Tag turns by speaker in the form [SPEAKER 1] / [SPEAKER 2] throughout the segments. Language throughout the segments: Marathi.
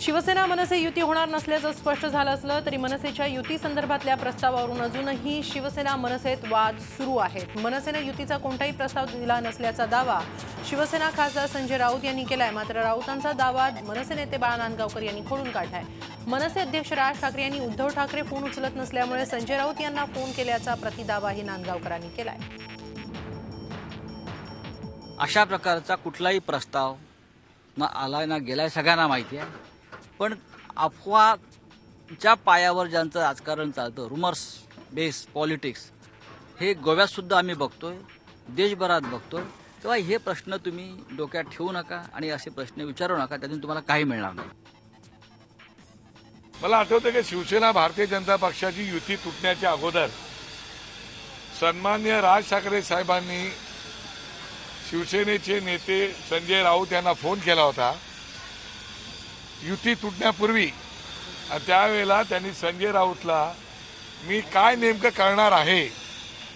[SPEAKER 1] शिवसेना मनसे युती होणार नसल्याचं स्पष्ट झालं असलं तरी मनसेच्या युती संदर्भातल्या प्रस्तावावरून अजूनही शिवसेना मनसेत वाद सुरू आहेत। मनसेने युतीचा कोणताही प्रस्ताव दिला नसल्याचा दावा शिवसेना खासदार संजय राऊत यांनी केलाय। मात्र राऊतांचा दावा मनसे नेते बाळा नांदगावकर यांनी खोडून काढलाय। मनसे अध्यक्ष राज ठाकरे यांनी उद्धव ठाकरे फोन उचलत नसल्यामुळे संजय राऊत यांना फोन केल्याचा प्रतिदावाही नांदगावकरांनी केलाय।
[SPEAKER 2] अशा प्रकारचा कुठलाही प्रस्ताव ना आलाय ना गेलाय सगळ्यांना माहिती आहे। पण अफवाच्या पायावर ज्यांचं राजकारण चालतं, रुमर्स बेस पॉलिटिक्स, हे गोव्यात सुद्धा आम्ही बघतोय, देशभरात बघतोय। तेव्हा हे प्रश्न तुम्ही डोक्यात ठेवू नका आणि असे प्रश्न विचारू नका, त्यातून तुम्हाला काही मिळणार नाही।
[SPEAKER 3] मला आठवतं की शिवसेना भारतीय जनता पक्षाची युती तुटण्याच्या अगोदर सन्माननीय राज ठाकरे साहेबांनी शिवसेनेचे नेते संजय राऊत यांना फोन केला होता युती तुटण्यापूर्वी। त्यावेळेला त्यांनी संजय राऊतला मी काय नेमकं करणार आहे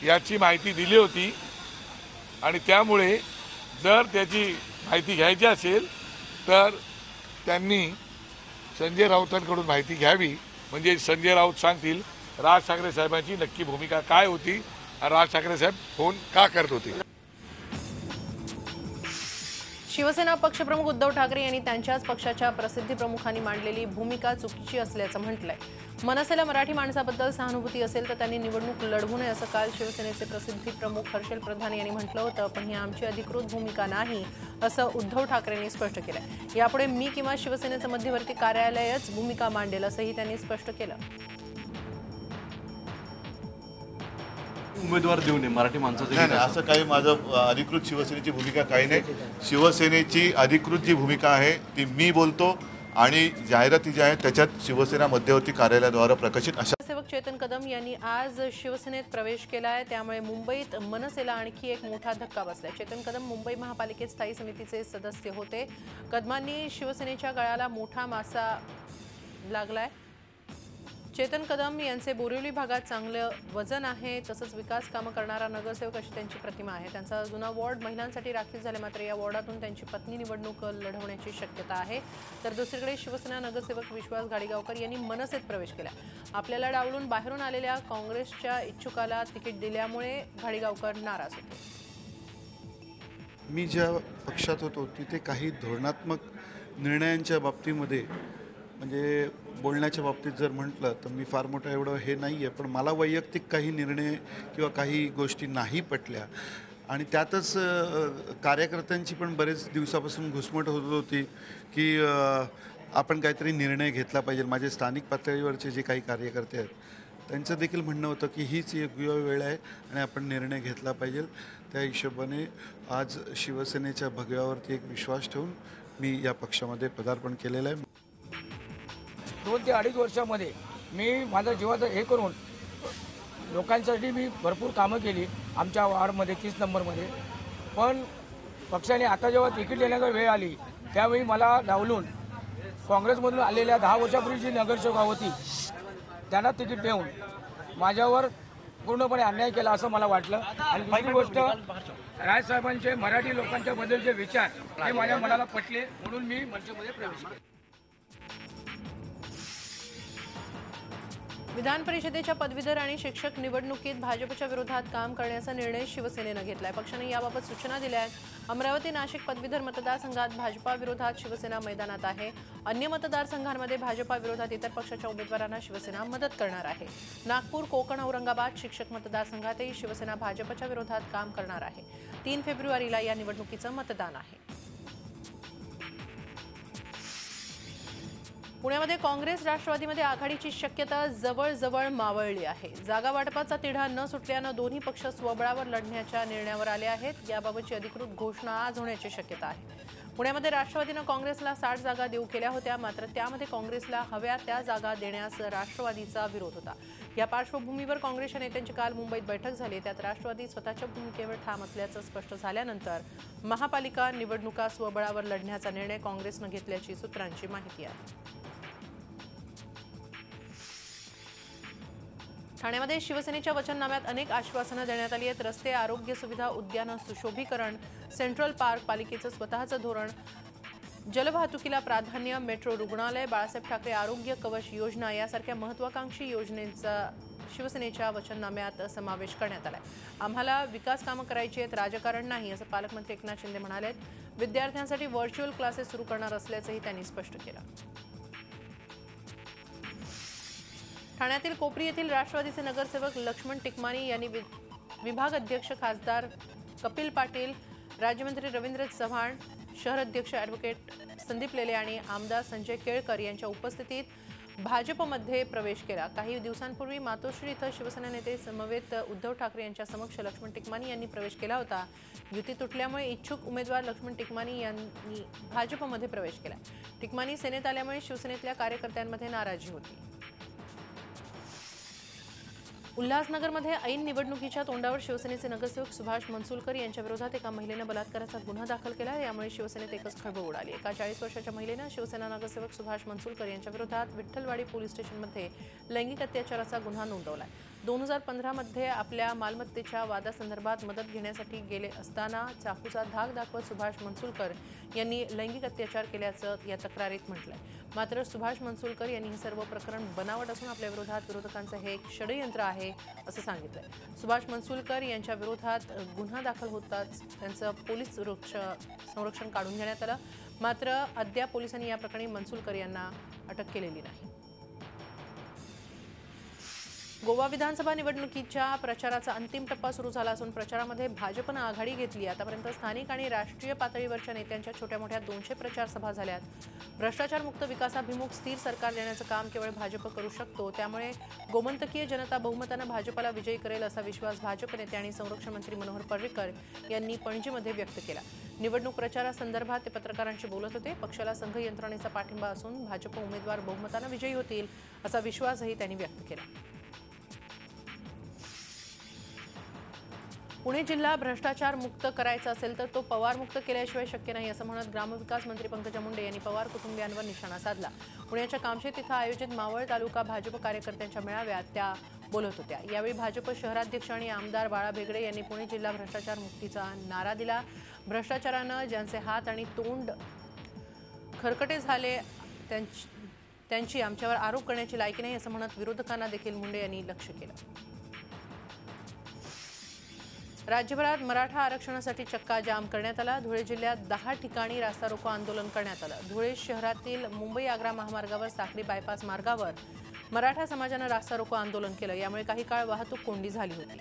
[SPEAKER 3] याची माहिती दिली होती आणि त्यामुळे जर त्याची माहिती घ्यायची असेल तर त्यांनी संजय राऊतांकडून माहिती घ्यावी, म्हणजे संजय राऊत सांगतील राज ठाकरे साहेबांची नक्की भूमिका काय होती आणि राज ठाकरे साहेब फोन का करत होते।
[SPEAKER 1] शिवसेना पक्षप्रमुख उद्धव ठाकरे यांनी त्यांच्याच पक्षाच्या प्रसिद्धी प्रमुखांनी मांडलेली भूमिका चुकीची असल्याचं म्हटलंय। मनसेला मराठी माणसाबद्दल सहानुभूती असेल तर त्यांनी निवडणूक लढवू नये असं काल शिवसेनेचे प्रसिद्धी प्रमुख हर्षल प्रधान यांनी म्हटलं होतं। पण ही आमची अधिकृत भूमिका नाही असं उद्धव ठाकरेंनी स्पष्ट केलंय। यापुढे मी किंवा शिवसेनेचं मध्यवर्ती कार्यालयच भूमिका मांडेल असंही त्यांनी स्पष्ट केलं।
[SPEAKER 4] उमेदवार देऊ नये मराठी माणसाचं
[SPEAKER 5] नाही, असं काही माझं अधिकृत शिवसेनेची भूमिका काही नाही। शिवसेनेची अधिकृत जी भूमिका आहे ती मी बोलतो आणि जाहिराती ज्या आहेत त्याच्यात शिवसेना मध्यवर्ती कार्यालयाद्वारे प्रकाशित अशा
[SPEAKER 1] सेवक चेतन कदम यांनी आज शिवसेनेत प्रवेश केलाय, त्यामुळे मुंबईत मनसेला आणखी एक मोठा धक्का बसलाय। चेतन कदम मुंबई महापालिकेत स्थायी समितीचे सदस्य होते। कदमांनी शिवसेनेच्या गळ्याला मोठा मासा लागलाय। चेतन कदम यांचे बोरिवली भागात चांगलं वजन आहे, तसंच विकास कामं करणारा नगरसेवक अशी त्यांची प्रतिमा आहे। त्यांचा जुना वॉर्ड महिलांसाठी राखीव झाले, मात्र या वॉर्डातून त्यांची पत्नी निवडणूक लढवण्याची शक्यता आहे। तर दुसरीकडे शिवसेना नगरसेवक विश्वास घाडीगावकर यांनी मनसेत प्रवेश केला। आपल्याला डावलून बाहेरून आलेल्या काँग्रेसच्या इच्छुकाला तिकीट दिल्यामुळे घाडीगावकर नाराज होते।
[SPEAKER 6] मी ज्या पक्षात होतो तिथे काही धोरणात्मक निर्णयांच्या बाबतीमध्ये म्हणजे बोलण्याच्या बाबतीत जर म्हटलं तर मी फार मोठं एवढं हे नाही आहे, पण मला वैयक्तिक काही निर्णय किंवा काही गोष्टी नाही पटल्या आणि त्यातच कार्यकर्त्यांची पण बरेच दिवसापासून घुसमट होत होती की आपण काहीतरी निर्णय घेतला पाहिजे। माझे स्थानिक पातळीवरचे जे काही कार्यकर्ते आहेत त्यांचं देखील म्हणणं होतं की हीच योग्य वेळ आहे आणि आपण निर्णय घेतला पाहिजे। त्या हिशोबाने आज शिवसेनेच्या भगव्यावरती एक विश्वास ठेवून मी या पक्षामध्ये पदार्पण केलेलं आहे।
[SPEAKER 7] 2 ते 2.5 वर्षामध्ये मी माझं जीवाचं हे करून लोकांसाठी मी भरपूर कामं केली आमच्या वार्डमध्ये 30 नंबरमध्ये। पण पक्षाने आता जेव्हा तिकीट देण्याची वेळ आली त्यावेळी मला डावलून काँग्रेसमधून आलेल्या 10 वर्षापूर्वी जी नगरसेवक होती त्यांना तिकीट देऊन माझ्यावर पूर्णपणे अन्याय केला असं मला वाटलं। आणि दुसरी गोष्ट, राजसाहेबांचे मराठी लोकांच्या बद्दलचे विचार हे माझ्या मनाला पटले, म्हणून मी मनसेमध्ये प्रवेश केला।
[SPEAKER 1] विधान परिषदेच्या पदवीधर आणि शिक्षक निवडणुकीत भाजपच्या विरोधात काम करण्याचा निर्णय शिवसेनेनं घेतलाय। पक्षाने याबाबत सूचना दिल्या आहेत। अमरावती नाशिक पदवीधर मतदारसंघात भाजपा विरोधात शिवसेना मैदानात आहे। अन्य मतदारसंघांमध्ये भाजपा विरोधात इतर पक्षाच्या उमेदवारांना शिवसेना मदत करणार आहे। नागपूर, कोकण, औरंगाबाद शिक्षक मतदारसंघातही शिवसेना भाजपच्या विरोधात काम करणार आहे। 3 फेब्रुवारीला या निवडणुकीचं मतदान आहे। पुण्यामध्ये काँग्रेस राष्ट्रवादीमध्ये आघाडीची शक्यता जवळजवळ मावळली आहे। जागा वाटपाचा तिढा न सुटल्यानं दोन्ही पक्ष स्वबळावर लढण्याच्या निर्णयावर आले आहेत। याबाबतची अधिकृत घोषणा आज होण्याची शक्यता आहे। पुण्यामध्ये राष्ट्रवादीनं काँग्रेसला 60 जागा देऊ केल्या होत्या, मात्र त्यामध्ये काँग्रेसला हव्या त्या जागा देण्यास राष्ट्रवादीचा विरोध होता। या पार्श्वभूमीवर काँग्रेसच्या नेत्यांची काल मुंबईत बैठक झाली। त्यात राष्ट्रवादी स्वतःच्या भूमिकेवर ठाम असल्याचं स्पष्ट झाल्यानंतर महापालिका निवडणुका स्वबळावर लढण्याचा निर्णय काँग्रेसनं घेतल्याची सूत्रांची माहिती आहे। ठाण्यामध्ये शिवसेनेच्या वचननाम्यात अनेक आश्वासनं देण्यात आली आहेत। रस्ते, आरोग्य सुविधा, उद्यानं, सुशोभीकरण, सेंट्रल पार्क, पालिकेचं स्वतःचं धोरण, जलवाहतुकीला प्राधान्य, मेट्रो, रुग्णालय, बाळासाहेब ठाकरे आरोग्य कवच योजना यासारख्या महत्वाकांक्षी योजनेचा शिवसेनेच्या वचननाम्यात समावेश करण्यात आलाय. आम्हाला विकास कामं करायची आहेत, राजकारण नाही, असं पालकमंत्री एकनाथ शिंदे म्हणालेत. विद्यार्थ्यांसाठी व्हर्च्युअल क्लासेस सुरू करणार असल्याचंही त्यांनी स्पष्ट केलं. ठाण्यातील कोपरी येथील राष्ट्रवादीचे नगरसेवक लक्ष्मण टिकमानी यांनी विभाग अध्यक्ष खासदार कपिल पाटील, राज्यमंत्री रवींद्र चव्हाण, शहर अध्यक्ष ॲडव्होकेट संदीप लेले आणि आमदार संजय केळकर यांच्या उपस्थितीत भाजपमध्ये प्रवेश केला. काही दिवसांपूर्वी मातोश्री इथं शिवसेना नेते समवेत उद्धव ठाकरे यांच्या समक्ष लक्ष्मण टिकमानी यांनी प्रवेश केला होता. युती तुटल्यामुळे इच्छुक उमेदवार लक्ष्मण टिकमानी यांनी भाजपमध्ये प्रवेश केला. टिकमानी सेनेत आल्यामुळे शिवसेनेतल्या कार्यकर्त्यांमध्ये नाराजी होती. उल्हासनगरमध्ये ऐन निवडणुकीच्या तोंडावर शिवसेनेचे नगरसेवक सुभाष मनसुलकर यांच्या विरोधात एका महिलेनं बलात्काराचा गुन्हा दाखल केला. यामुळे शिवसेनेत एकच खळबळ उडाली. एका 40 वर्षाच्या महिलेनं शिवसेना नगरसेवक सुभाष मनसुलकर यांच्या विरोधात विठ्ठलवाडी पोलीस स्टेशनमध्ये लैंगिक अत्याचाराचा गुन्हा नोंदवला. 2015 मध्ये आपल्या मालमत्तेच्या वादासंदर्भात मदत घेण्यासाठी गेले असताना चाकूचा धाक दाखवत सुभाष मनसुलकर यांनी लैंगिक अत्याचार केल्याचं या तक्रारीत म्हटलंय. मात्र सुभाष मनसुलकर यांनी हे सर्व प्रकरण बनावट असून आपल्या विरोधात विरोधकांचं हे एक षडयंत्र आहे असं सांगितलंय. सुभाष मनसुलकर यांच्या विरोधात गुन्हा दाखल होताच त्यांचं पोलीस संरक्षण काढून घेण्यात आलं. मात्र अद्याप पोलिसांनी या प्रकरणी मनसुलकर यांना अटक केलेली नाही. गोवा विधानसभा निवडणुकीच्या प्रचाराचा अंतिम टप्पा सुरू झाला असून प्रचारामध्ये भाजपनं आघाडी घेतली. आतापर्यंत स्थानिक आणि राष्ट्रीय पातळीवरच्या नेत्यांच्या छोट्या मोठ्या 200 प्रचार सभा झाल्यात. भ्रष्टाचारमुक्त विकासाभिमुख स्थिर सरकार देण्याचं काम केवळ भाजप करू शकतो. त्यामुळे गोमंतकीय जनता बहुमतानं भाजपला विजयी करेल असा विश्वास भाजप नेते आणि संरक्षण मंत्री मनोहर पर्रिकर यांनी पणजीमध्ये व्यक्त केला. निवडणूक प्रचारासंदर्भात ते पत्रकारांशी बोलत होते. पक्षाला संघ यंत्रणेचा पाठिंबा असून भाजप उमेदवार बहुमतानं विजयी होतील असा विश्वासही त्यांनी व्यक्त केला. पुणे जिल्हा भ्रष्टाचार मुक्त करायचा असेल तर तो पवार मुक्त केल्याशिवाय शक्य नाही असं म्हणत ग्रामविकास मंत्री पंकजा मुंडे यांनी पवार कुटुंबियांवर निशाणा साधला. पुण्याच्या कामशेत इथं आयोजित मावळ तालुका भाजप कार्यकर्त्यांच्या मेळाव्यात त्या बोलत होत्या. यावेळी भाजप शहराध्यक्ष आणि आमदार बाळा भेगडे यांनी पुणे जिल्हा भ्रष्टाचार मुक्तीचा नारा दिला. भ्रष्टाचारानं ज्यांचे हात आणि तोंड खरकटे झाले त्यांची आमच्यावर आरोप करण्याची लायकी नाही असं म्हणत विरोधकांना देखील मुंडे यांनी लक्ष्य केलं. राज्यभरात मराठा आरक्षणासाठी चक्का जाम करण्यात आला. धुळे जिल्ह्यात 10 ठिकाणी रास्ता रोको आंदोलन करण्यात आलं. धुळे शहरातील मुंबई आग्रा महामार्गावर साखरी बायपास मार्गावर मराठा समाजानं रास्ता रोको आंदोलन केलं. यामुळे काही काळ वाहतूक कोंडी झाली होती.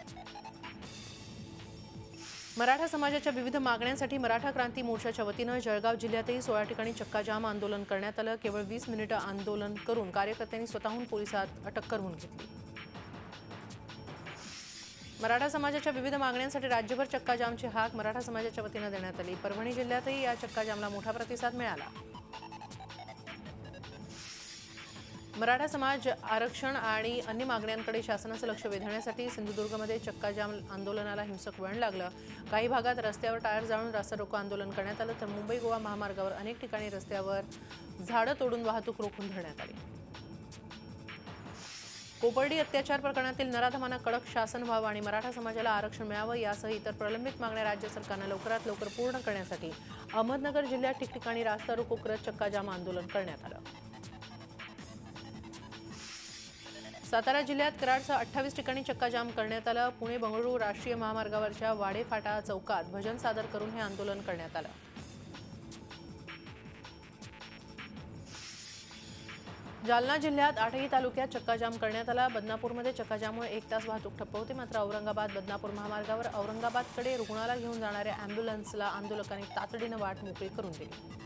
[SPEAKER 1] मराठा समाजाच्या विविध मागण्यांसाठी मराठा क्रांती मोर्चाच्या वतीनं जळगाव जिल्ह्यातही 16 ठिकाणी चक्का जाम आंदोलन करण्यात आलं. केवळ 20 मिनिटं आंदोलन करून कार्यकर्त्यांनी स्वतःहून पोलिसात अटक करून घेतली. मराठा समाजाच्या विविध मागण्यांसाठी राज्यभर चक्का जामची हाक मराठा समाजाच्या वतीनं देण्यात आली. परभणी जिल्ह्यातही या चक्का जामला मोठा प्रतिसाद मिळाला. मराठा समाज आरक्षण आणि अन्य मागण्यांकडे शासनाचं लक्ष वेधण्यासाठी सिंधुदुर्गमध्ये चक्का जाम आंदोलनाला हिंसक वळण लागलं. काही भागात रस्त्यावर टायर जाळून रास्ता रोको आंदोलन करण्यात आलं तर मुंबई गोवा महामार्गावर अनेक ठिकाणी रस्त्यावर झाडं तोडून वाहतूक रोखून धरण्यात आली. कोपर्डी अत्याचार प्रकरणातील नराधमांना कडक शासन व्हावं आणि मराठा समाजाला आरक्षण मिळावं यासह इतर प्रलंबित मागण्या राज्य सरकारनं लवकरात लवकर पूर्ण करण्यासाठी अहमदनगर जिल्ह्यात ठिकठिकाणी रास्ता रोको करत चक्काजाम आंदोलन करण्यात आलं. सातारा जिल्ह्यात कराडसह 28 ठिकाणी चक्काजाम करण्यात आलं. पुणे बंगळुरू राष्ट्रीय महामार्गावरच्या वाडेफाटा चौकात भजन सादर करून हे आंदोलन करण्यात आलं. जालना जिल्ह्यात 8ही तालुक्यात चक्काजाम करण्यात आला. बदनापूरमध्ये चक्काजाममुळे 1 तास वाहतूक ठप्प होती. मात्र औरंगाबाद बदनापूर महामार्गावर औरंगाबादकडे रुग्णाला घेऊन जाणाऱ्या अँब्युलन्सला आंदोलकांनी तातडीनं वाट मोकळी करून दिली.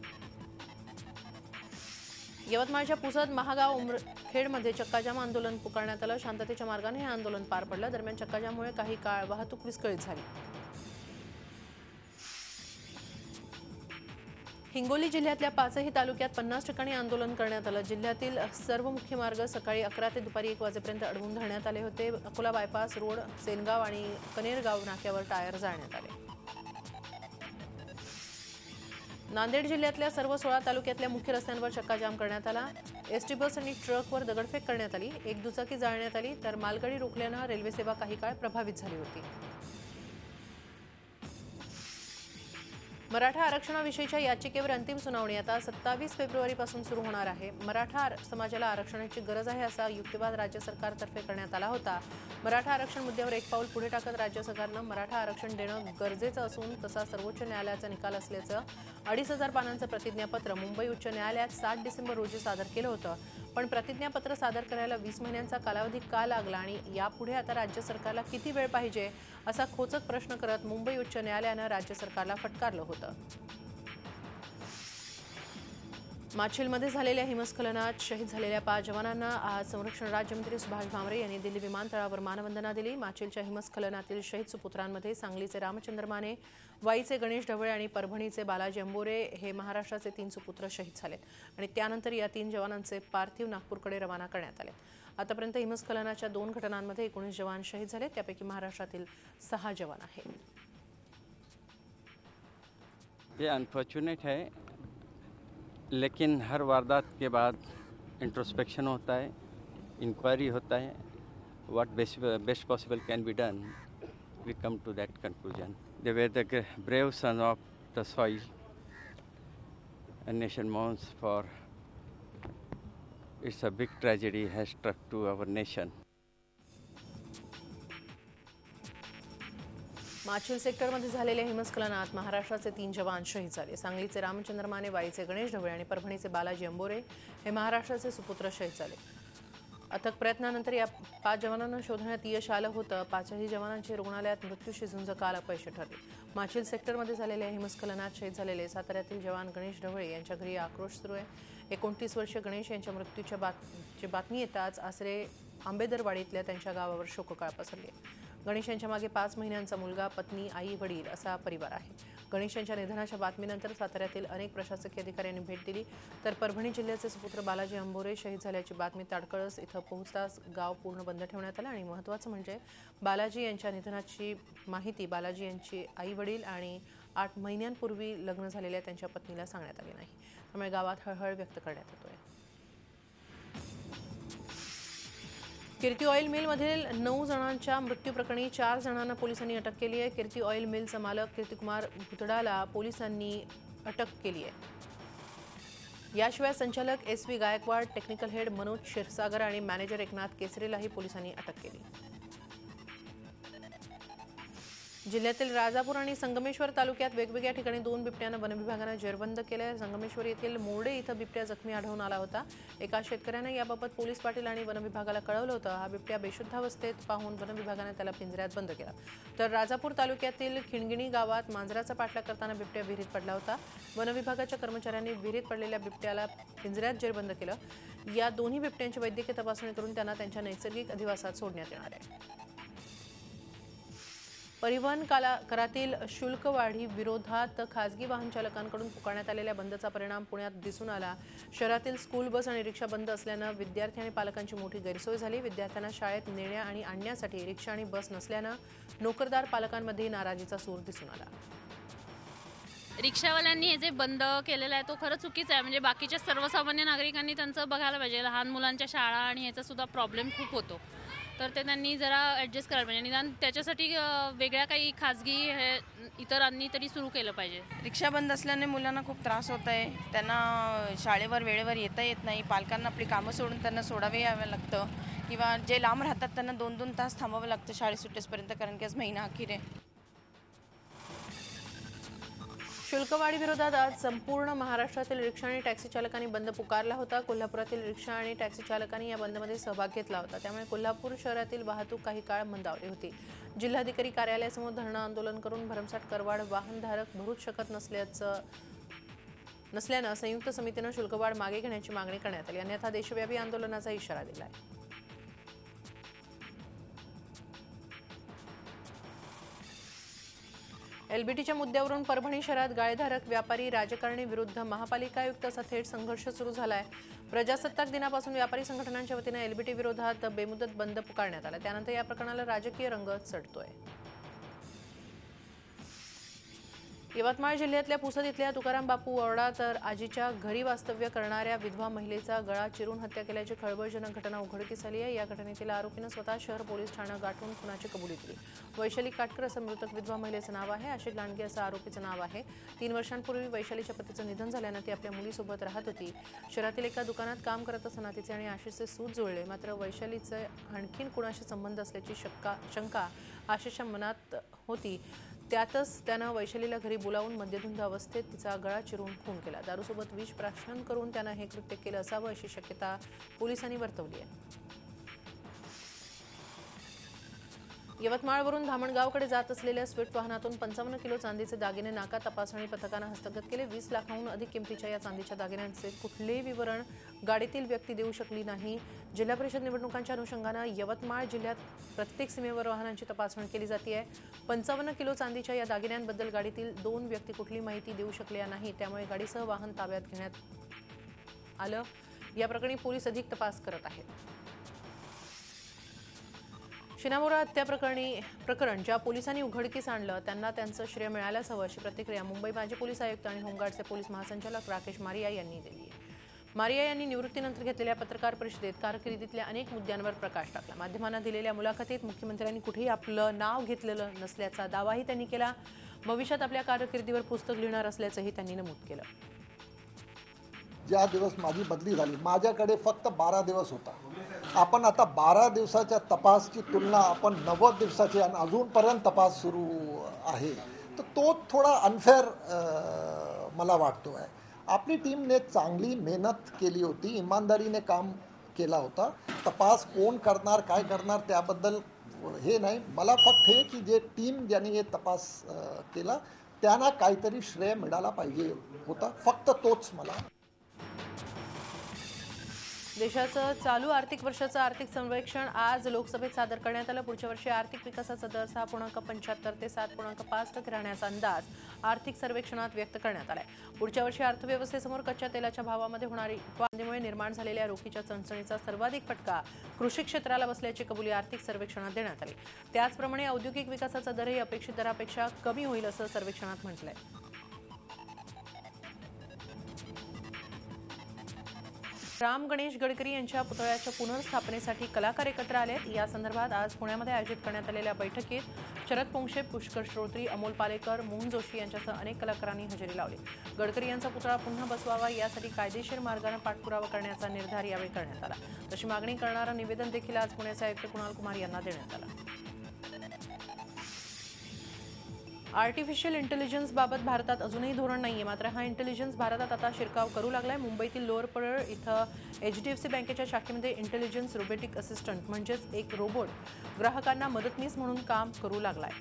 [SPEAKER 1] यवतमाळच्या पुसद महागाव उमरखेडमध्ये चक्काजाम आंदोलन पुकारण्यात आलं. शांततेच्या मार्गाने हे आंदोलन पार पडलं. दरम्यान चक्काजाममुळे काही काळ वाहतूक विस्कळीत झाली. हिंगोली जिल्ह्यातल्या 5ही तालुक्यात 50 ठिकाणी आंदोलन करण्यात आलं. जिल्ह्यातील सर्व मुख्य मार्ग सकाळी 11 ते दुपारी 1 वाजेपर्यंत अडवून धरण्यात आले होते. अकोला बायपास रोड, सेनगाव आणि कनेरगाव नाक्यावर टायर जाळण्यात आले. नांदेड जिल्ह्यातल्या सर्व 16 तालुक्यातल्या मुख्य रस्त्यांवर चक्काजाम करण्यात आला. एसटी बस आणि ट्रकवर दगडफेक करण्यात आली. एक दुचाकी जाळण्यात आली तर मालगाडी रोखल्यानं रेल्वे सेवा काही काळ प्रभावित झाली होती. मराठा आरक्षणाविषयीच्या याचिकेवर अंतिम सुनावणी आता 27 फेब्रुवारीपासून सुरू होणार आहे. मराठा समाजाला आरक्षणाची गरज आहे असा युक्तिवाद राज्य सरकारतर्फे करण्यात आला होता. मराठा आरक्षण मुद्द्यावर एक पाऊल पुढे टाकत राज्य सरकारनं मराठा आरक्षण देणं गरजेचं असून तसा सर्वोच्च न्यायालयाचा निकाल असल्याचं 2,500 पानांचं प्रतिज्ञापत्र मुंबई उच्च न्यायालयात 7 डिसेंबर रोजी सादर केलं होतं. पण प्रतिज्ञापत्र सादर करायला 20 महिन्यांचा कालावधी का लागला आणि यापुढे आता राज्य सरकारला किती वेळ पाहिजे असा खोचक प्रश्न करत मुंबई उच्च न्यायालयानं राज्य सरकारला फटकारलं होतं. माछिलमध्ये झालेल्या हिमस्खलनात शहीद झालेल्या 5 जवानांना आज संरक्षण राज्यमंत्री सुभाष भामरे यांनी दिल्ली विमानतळावर मानवंदना दिली. माछिलच्या हिमस्खलनातील शहीद सुपुत्रांमध्ये सांगलीचे रामचंद्र माने, वाईचे गणेश ढवळे आणि परभणीचे बालाजी अंबोरे हे महाराष्ट्राचे 3 सुपुत्र शहीद झालेत आणि त्यानंतर या 3 जवानांचे पार्थिव नागपूरकडे रवाना करण्यात आले. आतापर्यंत हिमस्खलनाच्या 2 घटनांमध्ये 19 जवान शहीद झाले, त्यापैकी महाराष्ट्रातील 6 जवान आहेत.
[SPEAKER 4] ये अनफॉर्चुनेट है, लेकिन हर वारदात के बाद इंट्रोस्पेक्शन होता है, इंक्वायरी होता है, what best possible can be done, we come to that conclusion. They were the brave son of the soil, a nation mourns for. It's a big tragedy has struck to our nation.
[SPEAKER 1] Machil सेक्टरमध्ये झालेल्या हिमस्खलनात महाराष्ट्राचे 3 जवान शहीद झाले. सांगलीचे रामचंद्र माने, वाईचे गणेश ढवळे आणि परभणीचे बालाजी अंबोरे हे महाराष्ट्राचे सुपुत्र शहीद झाले. अथक प्रयत्नानंतर या 5 जवानांना शोधण्यात यश आलं होतं. 5ही जवानांची रुग्णालयात मृत्यूशी झुंज काल अपयशी ठरली. माछिल सेक्टरमध्ये झालेल्या हिमस्खलनात शहीद झालेले साताऱ्यातील जवान गणेश ढवळे यांच्या घरी आक्रोश सुरू आहे. 29 वर्षीय गणेश यांच्या मृत्यूची बातमी येताच आसरे आंबेदरवाडीतल्या त्यांच्या गावावर शोककळा पसरली. गणेश यांच्या मागे 5 महिन्यांचा मुलगा, पत्नी, आई, वडील असा परिवार आहे. गणेश यांच्या निधनाच्या बातमीनंतर साताऱ्यातील अनेक प्रशासकीय अधिकाऱ्यांनी भेट दिली, तर परभणी जिल्ह्याचे सुपुत्र बालाजी अंबोरे शहीद झाल्याची बातमी ताडकळस इथं पोहोचताच गाव पूर्ण बंद ठेवण्यात आलं. आणि महत्त्वाचं म्हणजे बालाजी यांच्या निधनाची माहिती बालाजी यांची आई, वडील आणि 8 महिन्यांपूर्वी लग्न झालेल्या त्यांच्या पत्नीला सांगण्यात आली नाही. त्यामुळे गावात हळहळ व्यक्त करण्यात येतोय. कीर्ती ऑइल मिलमधील 9 जणांच्या मृत्यूप्रकरणी 4 जणांना पोलिसांनी अटक केली आहे. कीर्ती ऑइल मिलचा मालक कीर्तिकुमार भुतडाला पोलिसांनी अटक केली आहे. याशिवाय संचालक SV Gaikwad, technical head Manoj Kshirsagar आणि मॅनेजर एकनाथ केसरीलाही पोलिसांनी अटक केली. जिल्ह्यातील राजापूर आणि संगमेश्वर तालुक्यात वेगवेगळ्या ठिकाणी 2 बिबट्यांना वनविभागानं जेरबंद केलंय. संगमेश्वर येथील मोर्डे इथं बिबट्या जखमी आढळून आला होता. एका शेतकऱ्यानं याबाबत पोलीस पाटील आणि वनविभागाला कळवलं होतं. हा बिबट्या बेशुद्धावस्थेत पाहून वनविभागानं त्याला पिंजऱ्यात बंद केला. तर राजापूर तालुक्यातील खिणगिणी गावात मांजराचा पाठलाग करताना बिबट्या विहिरीत पडला होता. वनविभागाच्या कर्मचाऱ्यांनी विहिरीत पडलेल्या बिबट्याला पिंजऱ्यात जेरबंद केलं. या दोन्ही बिबट्यांची वैद्यकीय तपासणी करून त्यांना त्यांच्या नैसर्गिक अधिवासात सोडण्यात येणार आहे. परिवहन करातील शुल्कवाढी विरोधात खासगी वाहन चालकांकडून पुकारण्यात आलेल्या बंदचा परिणाम पुण्यात दिसून आला. शहरातील स्कूल बस आणि रिक्षा बंद असल्यानं विद्यार्थी आणि पालकांची मोठी गैरसोय झाली. विद्यार्थ्यांना शाळेत नेण्या आणि आणण्यासाठी रिक्षा आणि बस नसल्यानं नोकरदार पालकांमध्ये नाराजीचा सूर दिसून आला.
[SPEAKER 8] रिक्षावाल्यांनी हे जे बंद केलेलं आहे तो खरं चुकीचं आहे. म्हणजे बाकीच्या सर्वसामान्य नागरिकांनी त्यांचं बघायला पाहिजे. लहान मुलांच्या शाळा आणि ह्याचा सुद्धा प्रॉब्लेम खूप होतो, तर ते त्यांनी जरा ॲडजस्ट करायला पाहिजे. निदान त्याच्यासाठी वेगळ्या काही खाजगी इतरांनी तरी सुरू केलं पाहिजे.
[SPEAKER 9] रिक्षा बंद असल्याने मुलांना खूप त्रास होत आहे. त्यांना शाळेवर वेळेवर येता येत नाही. पालकांना आपली कामं सोडून त्यांना सोडावे यावं लागतं, किंवा जे लांब राहतात त्यांना 2-2 तास थांबावं लागतं शाळेत सुटेसपर्यंत, कारण की आज महिना अखेर आहे.
[SPEAKER 1] शुल्कवाढी विरोधात आज संपूर्ण महाराष्ट्रातील रिक्षा आणि टॅक्सी चालकांनी बंद पुकारला होता. कोल्हापुरातील रिक्षा आणि टॅक्सी चालकांनी या बंदमध्ये सहभाग घेतला होता. त्यामुळे कोल्हापूर शहरातील वाहतूक काही काळ मंदावली होती. जिल्हाधिकारी कार्यालयासमोर धरणं आंदोलन करून भरमसाठ करवाढ वाहनधारक भरूच शकत नसल्यानं संयुक्त समितीनं शुल्कवाढ मागे घेण्याची मागणी करण्यात आली. अन्यथा देशव्यापी आंदोलनाचा इशारा दिला आहे. एलबीटीच्या मुद्द्यावरून परभणी शहरात गाळेधारक, व्यापारी, राजकारणी विरुद्ध महापालिका आयुक्त असा थेट संघर्ष सुरू झालाय. प्रजासत्ताक दिनापासून व्यापारी संघटनांच्या वतीनं एलबीटी विरोधात बेमुदत बंद पुकारण्यात आला. त्यानंतर या प्रकरणाला राजकीय रंग चढतोय. यवतमाळ जिल्ह्यातल्या पुसद इथल्या तुकाराम बापू ओरडा तर आजीच्या घरी वास्तव्य करणाऱ्या विधवा महिलेचा गळा चिरून हत्या केल्याची खळबळजनक घटना उघडकीस आली आहे। या घटनेतील आरोपीनं स्वतः शहर पोलीस ठाणं गाठून खुनाची कबुली दिली। वैशाली काटकर असं मृतक विधवा महिलेचं नाव आहे। आशिष लांडगे असं आरोपीचं नाव आहे। 3 वर्षांपूर्वी वैशालीच्या पतीचं निधन झाल्यानं ती आपल्या मुलीसोबत राहत होती। शहरातील एका दुकानात काम करत असताना तिचे आणि आशिषचे सूत जुळले, मात्र वैशालीचे आणखीन कुणाशी संबंध असल्याची शंका आशिषच्या मनात होती। त्यातच त्यानं वैशालीला घरी बोलावून मद्यधुंद अवस्थेत तिचा गळा चिरून खून केला। दारूसोबत विष प्राशन करून त्यानं हे कृत्य केलं असावं अशी शक्यता पोलिसांनी वर्तवली आहे। यवतमाळवरून धामणगावकडे जात असलेल्या स्विफ्ट वाहनातून 55 किलो चांदीचे दागिने नाका तपासणी पथकानं हस्तगत केले। 20 लाखांहून अधिक किमतीच्या या चांदीच्या दागिन्यांचे कुठलेही विवरण गाडीतील व्यक्ती देऊ शकली नाही। जिल्हा परिषद निवडणुकांच्या अनुषंगानं यवतमाळ जिल्ह्यात प्रत्येक सीमेवर वाहनांची तपासणी केली जाते। 55 किलो चांदीच्या या दागिन्यांबद्दल गाडीतील 2 व्यक्ती कुठली माहिती देऊ शकल्या नाही, त्यामुळे गाडीसह वाहन ताब्यात घेण्यात आलं। या प्रकरणी पोलीस अधिक तपास करत आहेत। शिनामोरा हत्या प्रकरण ज्या पोलिसांनी उघडकीस आणलं त्यांना त्यांचं श्रेय मिळायलाच हवं अशी प्रतिक्रिया मुंबई माजी पोलीस आयुक्त आणि होमगार्डचे पोलीस महासंचालक राकेश मारिया यांनी दिली आहे। मारिया यांनी निवृत्तीनंतर घेतलेल्या पत्रकार परिषदेत कारकिर्दीतल्या अनेक मुद्द्यांवर प्रकाश टाकला। माध्यमांना दिलेल्या मुलाखतीत मुख्यमंत्र्यांनी कुठेही आपलं नाव घेतलेलं नसल्याचा दावाही त्यांनी केला। भविष्यात आपल्या कारकिर्दीवर पुस्तक लिहिणार असल्याचंही त्यांनी नमूद केलं।
[SPEAKER 10] ज्या दिवस माझी बदली झाली माझ्याकडे फक्त 12 दिवस होता। आपण आता 12 दिवसाच्या तपासची तुलना आपण 90 दिवसाची आणि अजूनपर्यंत तपास सुरू आहे, तर तो थोडा अनफेअर मला वाटतो आहे। आपली टीमने चांगली मेहनत केली होती, इमानदारीने काम केला होता। तपास कोण करणार काय करणार त्याबद्दल हे नाही, मला फक्त हे की जे टीम ज्यांनी हे तपास केला त्यांना काहीतरी श्रेय मिळाला पाहिजे होता, फक्त तोच मला।
[SPEAKER 1] देशाचं चालू आर्थिक वर्षाचं आर्थिक सर्वेक्षण आज लोकसभेत सादर करण्यात आलं। पुढच्या वर्षी आर्थिक विकासाचा दर 6.75 ते 7.5% राहण्याचा अंदाज आर्थिक सर्वेक्षणात व्यक्त करण्यात आलाय। पुढच्या वर्षी अर्थव्यवस्थेसमोर कच्च्या तेलाच्या भावामध्ये होणारी वाढीमुळे निर्माण झालेल्या रोखीच्या चणचणीचा सर्वाधिक फटका कृषी क्षेत्राला बसल्याची कबुली आर्थिक सर्वेक्षणात देण्यात आली। त्याचप्रमाणे औद्योगिक विकासाचा दरही अपेक्षित दरापेक्षा कमी होईल असं सर्वेक्षणात म्हटलंय। राम गणेश गडकरी यांच्या पुतळ्याच्या पुनर्स्थापनेसाठी कलाकार एकत्र आलेत। या संदर्भात आज पुण्यामध्ये आयोजित करण्यात आलेल्या बैठकीत शरद पोंक्षे, पुष्कर श्रोत्री, अमोल पालेकर, मोहन जोशी यांच्यासह अनेक कलाकारांनी हजेरी लावली। गडकरी यांचा पुतळा पुन्हा बसवावा यासाठी कायदेशीर मार्गाने पाठपुरावा करण्याचा निर्धार यावेळी करण्यात आला। तशी मागणी करणारं निवेदन देखील आज पुण्याचे आयुक्त कुणाल कुमार यांना देण्यात आलं। आर्टिफिशियल इंटेलिजन्स बाबत भारतात अजूनही धोरण नाहीये, मात्र हा इंटेलिजन्स भारतात आता शिरकाव करू लागलाय। मुंबईतील लोअर परळ इथं HDFC बँकेच्या शाखेमध्ये इंटेलिजन्स रोबोटिक असिस्टंट म्हणजेच एक रोबोट ग्राहकांना मदतनीस म्हणून काम करू लागलाय।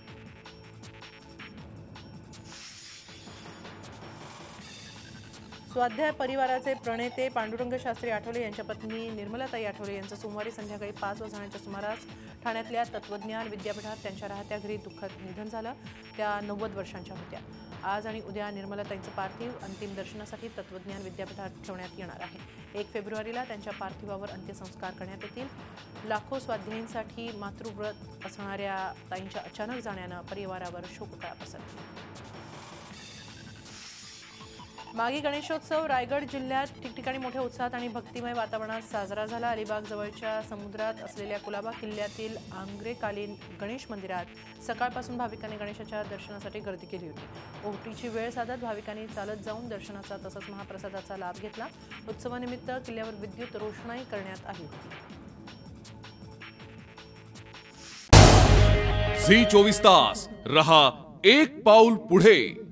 [SPEAKER 1] स्वाध्याय परिवाराचे प्रणेते पांडुरंग शास्त्री आठवले यांच्या पत्नी निर्मलाताई आठवले यांचं सोमवारी संध्याकाळी 5 वाजण्याच्या सुमारास ठाण्यातल्या तत्वज्ञान विद्यापीठात त्यांच्या राहत्या घरी दुःखद निधन झालं। त्या 90 वर्षांच्या होत्या। आज आणि उद्या निर्मलाताईंचं पार्थिव अंतिम दर्शनासाठी तत्वज्ञान विद्यापीठात ठेवण्यात येणार आहे। 1 फेब्रुवारीला त्यांच्या पार्थिवावर अंत्यसंस्कार करण्यात येतील। लाखो स्वाध्यायींसाठी मातृव्रत असणाऱ्या ताईंच्या अचानक जाण्यानं परिवारावर शोककळा पसरली। मागी गणेशोत्सव रायगड जिल्ह्यात ठिकठिकाणी मोठ्या उत्साहात आणि भक्तिमय वातावरणात साजरा झाला। अलिबाग जवळच्या समुद्रात असलेल्या कुलाबा किल्ल्यातील आंग्रेकालीन गणेश मंदिरात सकाळपासून भाविकांनी गणेशाच्या दर्शनासाठी गर्दी केली होती। ओहोटीची वेळ साधत भाविकांनी चालत जाऊन दर्शनाचा तसंच महाप्रसादाचा लाभ घेतला। उत्सवानिमित्त किल्ल्यावर विद्युत रोषणाई करण्यात आली होती।
[SPEAKER 11] झी 24 तास रहा एक पाऊल पुढे।